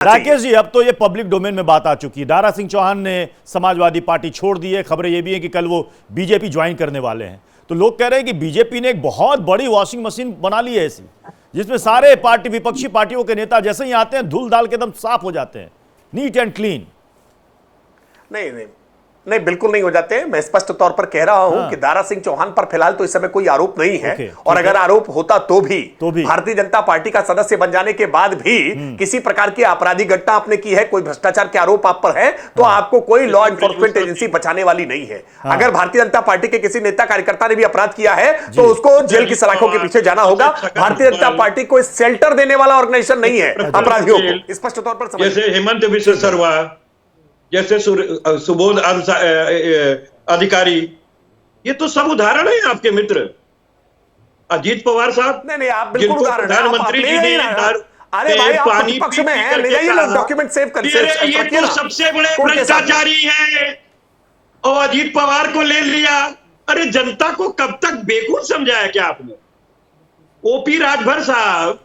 राकेश जी, अब तो ये पब्लिक डोमेन में बात आ चुकी है। दारा सिंह चौहान ने समाजवादी पार्टी छोड़ दी है। खबरें ये भी हैं कि कल वो बीजेपी ज्वाइन करने वाले हैं। तो लोग कह रहे हैं कि बीजेपी ने एक बहुत बड़ी वॉशिंग मशीन बना ली है ऐसी, जिसमें सारे पार्टी विपक्षी पार्टियों के नेता जैसे ही आते हैं धूल डाल के एकदम साफ हो जाते हैं, नीट एंड क्लीन। नहीं नहीं नहीं, बिल्कुल नहीं हो जाते। मैं स्पष्ट तौर पर कह रहा हूं कि दारा सिंह चौहान पर फिलहाल तो इस समय कोई आरोप नहीं है। और अगर आरोप होता तो भी भारतीय जनता पार्टी का सदस्य बन जाने के बाद भी किसी प्रकार की आपराधिक घटना आपने की है, कोई भ्रष्टाचार के आरोप आप पर है, तो आपको कोई लॉ एनफोर्समेंट एजेंसी बचाने वाली नहीं है। अगर भारतीय जनता पार्टी के किसी नेता कार्यकर्ता ने भी अपराध किया है तो उसको जेल की सलाखों के पीछे जाना होगा। भारतीय जनता पार्टी कोई शेल्टर देने वाला ऑर्गेनाइजेशन नहीं है अपराधियों को, स्पष्ट तौर पर। जैसे हेमंत विश्व शर्मा, जैसे सुबोध अधिकारी, ये तो सब उदाहरण है आपके मित्र। अजीत पवार साहब, नहीं आप बिल्कुल उदाहरण, प्रधानमंत्री जी ने अरे भाई आप पक्ष में हैं, ले जाइए लोग डॉक्यूमेंट सेव कर, ये तो सबसे बड़े भ्रष्टाचारी है और अजीत पवार को ले लिया। अरे जनता को कब तक बेवकूफ समझाया क्या आपने? ओपी राजभर साहब,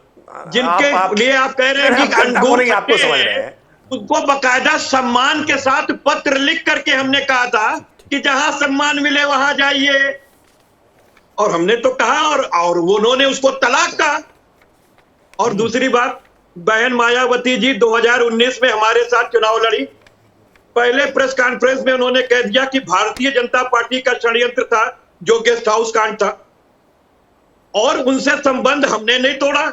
जिनके लिए आप कह रहे हैं कि अंगूर आपको समझ रहे हैं, उनको बकायदा सम्मान के साथ पत्र लिख करके हमने कहा था कि जहां सम्मान मिले वहां जाइए, और हमने तो कहा और उन्होंने उसको तलाक कहा। और दूसरी बात, बहन मायावती जी 2019 में हमारे साथ चुनाव लड़ी। पहले प्रेस कॉन्फ्रेंस में उन्होंने कह दिया कि भारतीय जनता पार्टी का षड्यंत्र था जो गेस्ट हाउस कांड था, और उनसे संबंध हमने नहीं तोड़ा।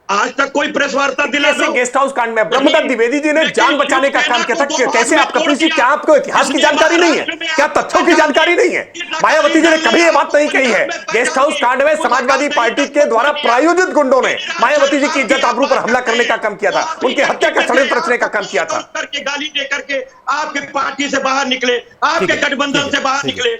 आज तक कोई प्रेस वार्ता दिला दो। गेस्ट हाउस कांड में ब्रह्मदत्त द्विवेदी जी ने जान बचाने का काम किया था। कैसे आप कपिल जी, क्या आपको इतिहास की जानकारी नहीं है? क्या तथ्यों की जानकारी नहीं है? मायावती जी ने कभी ये बात नहीं कही है। गेस्ट हाउस कांड में समाजवादी पार्टी के द्वारा प्रायोजित गुंडों ने मायावती जी की इज्जत आबरू पर हमला करने का काम किया था, उनकी हत्या का षड्यंत्र रचने का काम किया था। गाली दे करके आपके पार्टी से बाहर निकले, आपके गठबंधन से बाहर निकले।